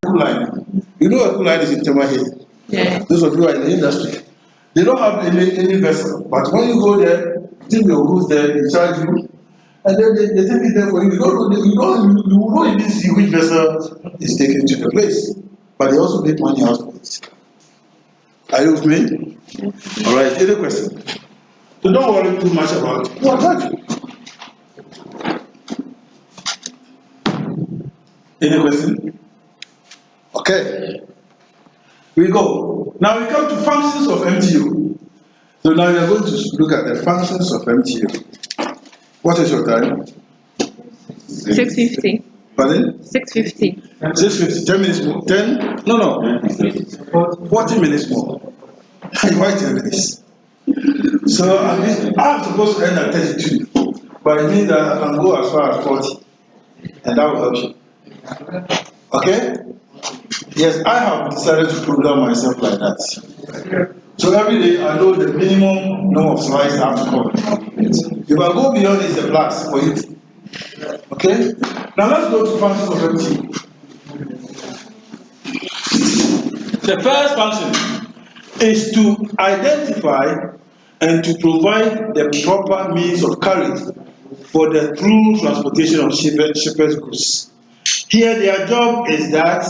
cool line. You know a cool line is in Tema here. Yeah. Those of you who are in the industry. They don't have any vessel. But when you go there, you take your goods there, they charge you, and then they take it there for you. You know in this which vessel is taken to the place. But they also make money out of it. Are you with me? All right, any question? So don't worry too much about it. What are you? Any question? Okay. We go. Now we come to functions of MTO. So now we are going to look at the functions of MTO. What is your time? 6:50. Pardon? 6:50. 6:50. 10 minutes more. 10? No. 40 minutes more. Why 10 minutes? So I'm supposed to end at 32. But it means that I can go as far as 40. And that will help you. Okay? Yes, I have decided to program myself like that. So every day I know the minimum number of slides I have to cover. If I go beyond, it's a plus for you. Okay? Now let's go to functions of MTO. The first function is to identify and to provide the proper means of carriage for the through transportation of shippers' goods. Here their job is that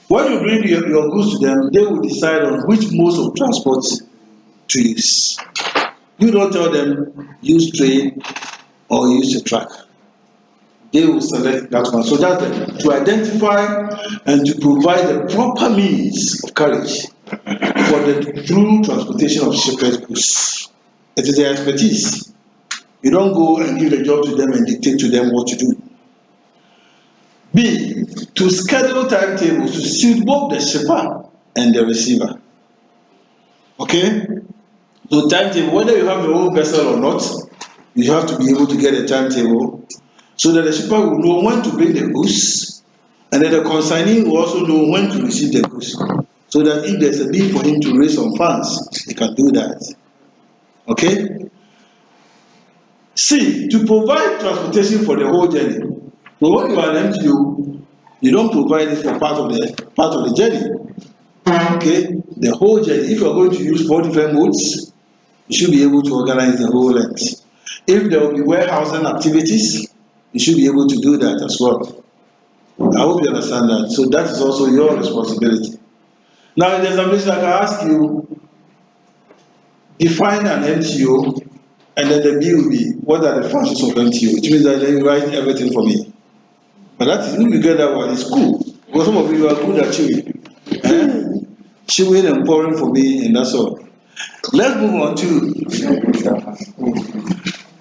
when you bring your goods to them, they will decide on which modes of transport to use. You don't tell them use train or use a truck. They will select that one. So that's to identify and to provide the proper means of carriage for the through transportation of shippers' goods. It is their expertise. You don't go and give a job to them and dictate to them what to do. B, to schedule timetables to suit both the shipper and the receiver. Okay? So timetable, whether you have your own vessel or not, you have to be able to get a timetable so that the shipper will know when to bring the goods, and then the consignee will also know when to receive the goods. So that if there's a need for him to raise some funds, he can do that. Okay? C, to provide transportation for the whole journey. So when you are an MTO, you don't provide it for part of the journey. Okay? The whole journey. If you are going to use 4 different modes, you should be able to organize the whole length. If there will be warehousing activities, you should be able to do that as well. I hope you understand that. So that is also your responsibility. Now in the examination, I can ask you, define an MTO, and then the B will be, what are the functions of MTO? Which means that then you write everything for me. But that is, if you get that one, it's cool. Because some of you are good at chewing. Chewing and pouring for me, and that's all. Let's move on to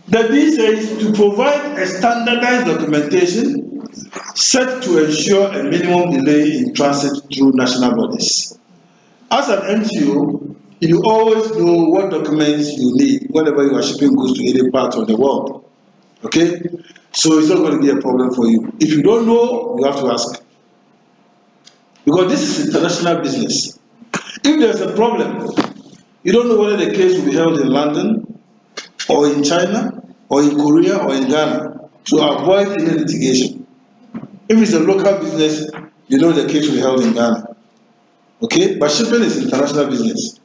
the B says to provide a standardized documentation set to ensure a minimum delay in transit through national borders. As an MTO, you always know what documents you need whenever you are shipping goods to any part of the world. Okay? So it's not going to be a problem for you. If you don't know, you have to ask. Because this is international business. If there's a problem, you don't know whether the case will be held in London, or in China, or in Korea, or in Ghana. So avoid any litigation. If it's a local business, you know the case will be held in Ghana. Okay? But shipping is international business.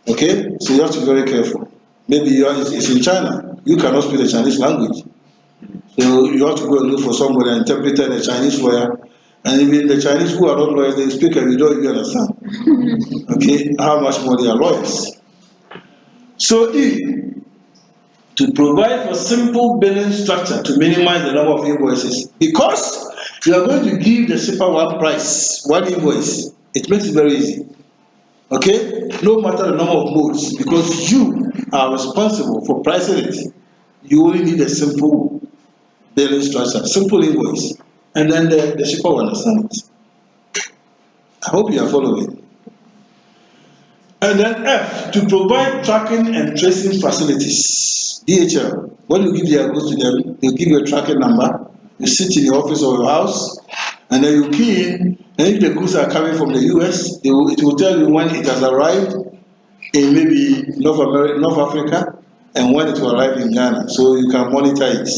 Okay? So you have to be very careful. Maybe it's in China. You cannot speak the Chinese language. So you have to go and look for somebody, an interpreter, a Chinese lawyer. And even the Chinese who are not lawyers, they speak and you don't even understand. Okay? How much more they are lawyers. So E, to provide for simple billing structure to minimize the number of invoices. Because you are going to give the shipper one price, one invoice. It makes it very easy. Okay? No matter the number of modes, because you are responsible for pricing it. You only need a simple billing structure, simple invoice. And then the shipper will understand it. I hope you are following. And then F, to provide tracking and tracing facilities. DHL, when you give their goods to them, they'll give you a tracking number. You sit in your office or your house, and then you key in, and if the goods are coming from the US, it will tell you when it has arrived in maybe North Africa, and when it will arrive in Ghana. So you can monitor it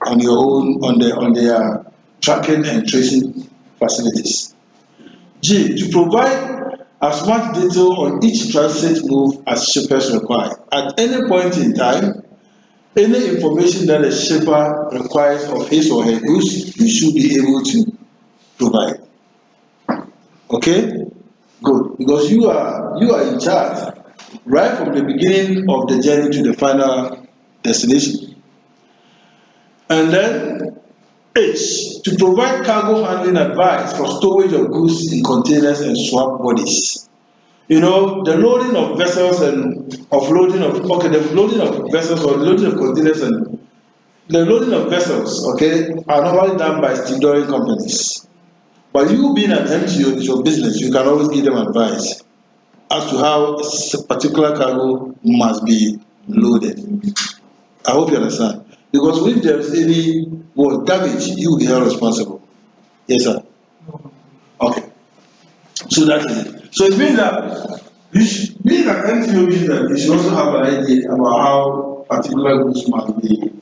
on your own, on their tracking and tracing facilities. G. To provide as much detail on each transit move as shippers require. At any point in time, any information that a shipper requires of his or her goods, you should be able to provide. Okay? Good. Because you are in charge right from the beginning of the journey to the final destination. And then H. To provide cargo handling advice for storage of goods in containers and swap bodies. You know, the loading of vessels and offloading of the loading of vessels or loading of containers and the loading of vessels, okay, are normally done by stevedoring companies. But you being an MTO, it's your business, you can always give them advice as to how a particular cargo must be loaded. I hope you understand. Because if there's any damage, you will be held responsible. Yes, sir. Okay. So that is it. So it means that being an MTO means that you should also have an idea about how particular goods must be.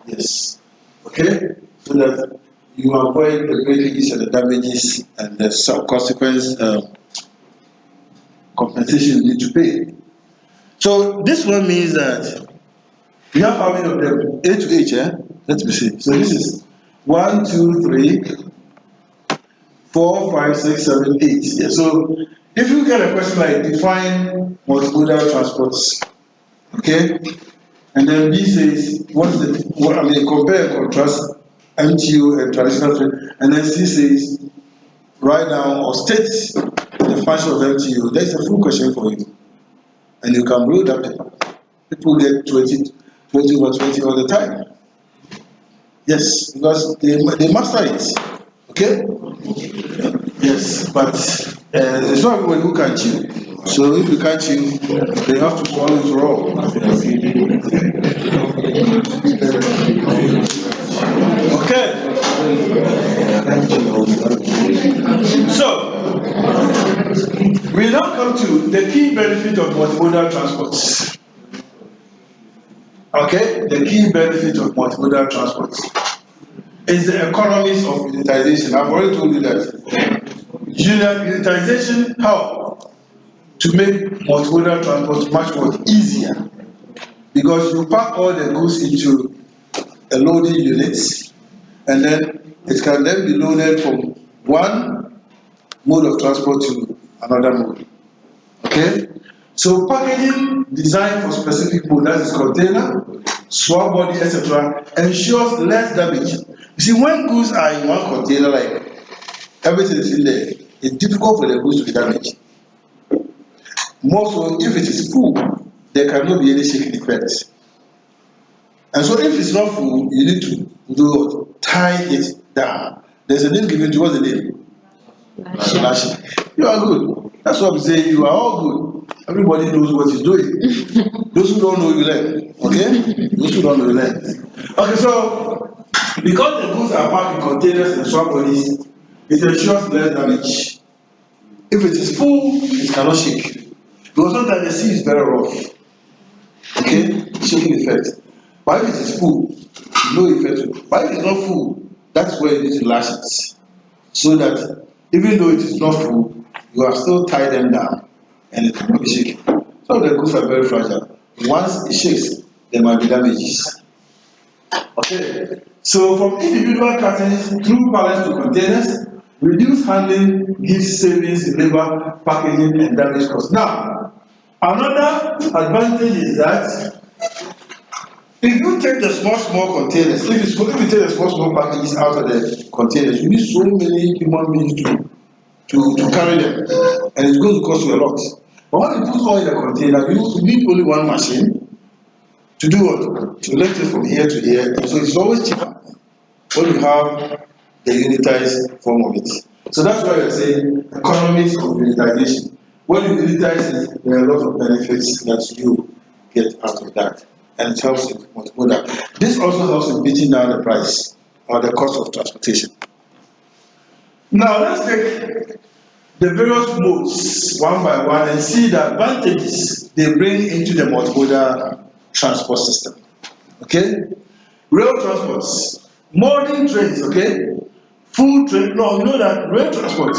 Yes. Okay? So that you avoid the breakages and the damages and the consequence compensation you need to pay. So this one means that we have how many of them? A to H, eh? Let me see. So this is 1, 2, 3, 4, 5, 6, 7, 8. Yeah. So if you get a question like define multimodal transports, okay? And then B says, compare and contrast MTO and traditional trade. And then C says, write down or state the function of MTO. That's a full question for you. And you can build that paper. People get 20 over 20 all the time. Yes, because they master it. Okay? Yes, but it's not everybody who can chew. So if you can't chew, they have to follow it wrong. Okay. So we now come to the key benefit of multimodal transport. Okay, the key benefit of multimodal transport is the economies of unitization. I've already told you that. Unitization helps to make multimodal transport much more easier because you pack all the goods into a loading unit and then it can then be loaded from one mode of transport to another mode. Okay? So packaging designed for specific mode, that is container, swap body, etc., ensures less damage. You see, when goods are in one container, like everything is in there, it's difficult for the goods to be damaged. More so, if it is full, there cannot be any shaking effect. And so, if it's not full, you need to do what? Tie it down. There's a name given to what's the name? Lashing. You are good. That's what I'm saying. You are all good. Everybody knows what he's doing. Those who don't know, you learn. Okay? Those who don't know, you learn. Okay, so because the goods are packed in containers and swap bodies, it ensures less damage. If it is full, it cannot shake. Because sometimes the sea is very rough. Okay? Shaking effect. But if it is full, no effect. But if it is not full, that's where you need to lash it. So that even though it is not full, you have still tied them down and it cannot be shaken. Some of the goods are very fragile. Once it shakes, there might be damages. Okay. So from individual cartons through pallets to containers, reduced handling gives savings in labor, packaging, and damage costs. Now, another advantage is that if you take the small containers, if you take the small packages out of the containers, you need so many human beings to carry them, and it's going to cost you a lot. But when you put all in the container, you need only one machine to do what? To lift it from here to here. So it's always cheaper when you have the unitized form of it. So that's why you're saying economies of unitization. When you unitize it, there are a lot of benefits that you get out of that. And it helps in multimodal. This also helps in beating down the price or the cost of transportation. Now let's take the various modes one by one and see the advantages they bring into the multimodal transport system. Okay? Rail transports, modern trains, okay? Full train, no, you know that rail transport,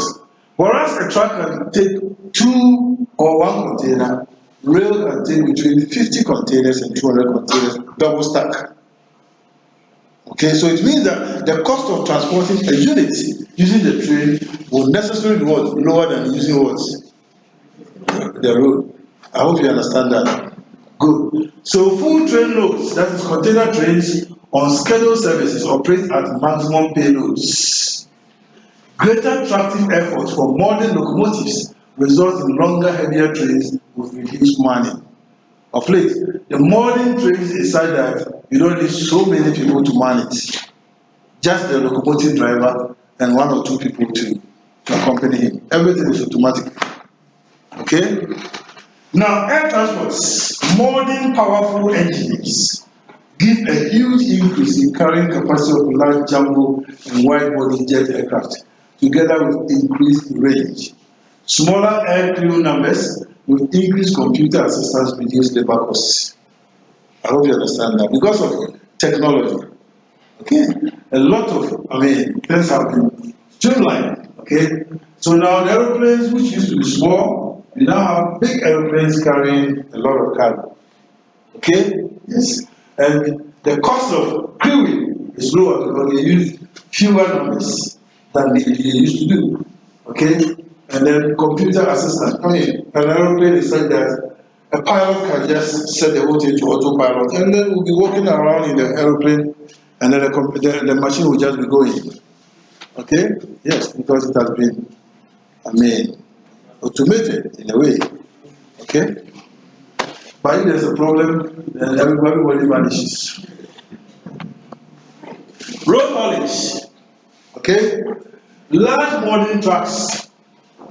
whereas a truck can take 2 or 1 container, rail can take between 50 containers and 200 containers, double stack. Okay, so it means that the cost of transporting a unit using the train will necessarily be what? Lower than using what? The road. I hope you understand that. Good. So full train loads, that is container trains on scheduled services, operate at maximum payloads. Greater tractive effort for modern locomotives results in longer, heavier trains with reduced manning. Of late, the modern trains decide that you don't need so many people to man it. Just the locomotive driver and 1 or 2 people to accompany him. Everything is automatic. Okay? Now, air transports, modern powerful engines give a huge increase in carrying capacity of large jumbo and wide-body jet aircraft, together with increased range. Smaller air crew numbers with increased computer assistance reduce labor costs. I hope you understand that. Because of technology, okay, a lot of, things have been streamlined, okay. So now the aeroplanes which used to be small, we now have big aeroplanes carrying a lot of cargo, okay. Yes, and the cost of crewing is lower because they use fewer numbers than they used to do, okay. And then computer assistance. An aeroplane is said that a pilot can just set the whole thing to autopilot, and then we'll be walking around in the aeroplane, and then the machine will just be going. Okay? Yes, because it has been, automated in a way. Okay? But if there's a problem, then everybody vanishes. Road haulage. Okay? Large modern trucks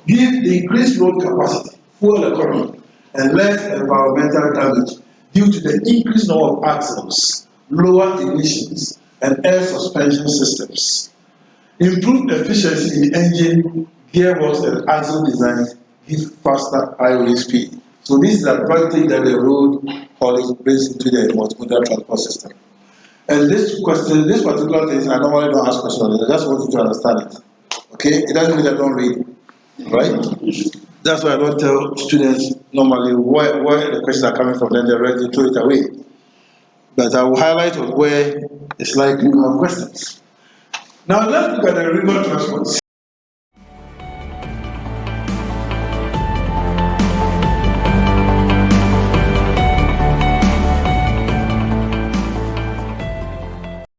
give increased road capacity, fuel economy, and less environmental damage due to the increased number of axles, lower emissions, and air suspension systems. Improved efficiency in engine, gearbox, and axle designs give faster highway speed. So this is the advantage that the road haulage brings into the multimodal transport system. And this particular thing, I normally don't ask questions. I just want you to understand it. Okay? It doesn't mean I don't read. Right? That's why I don't tell students normally where the questions are coming from, then they read it, throw it away. But I will highlight on where it's like you have questions. Now let's look at the river transport.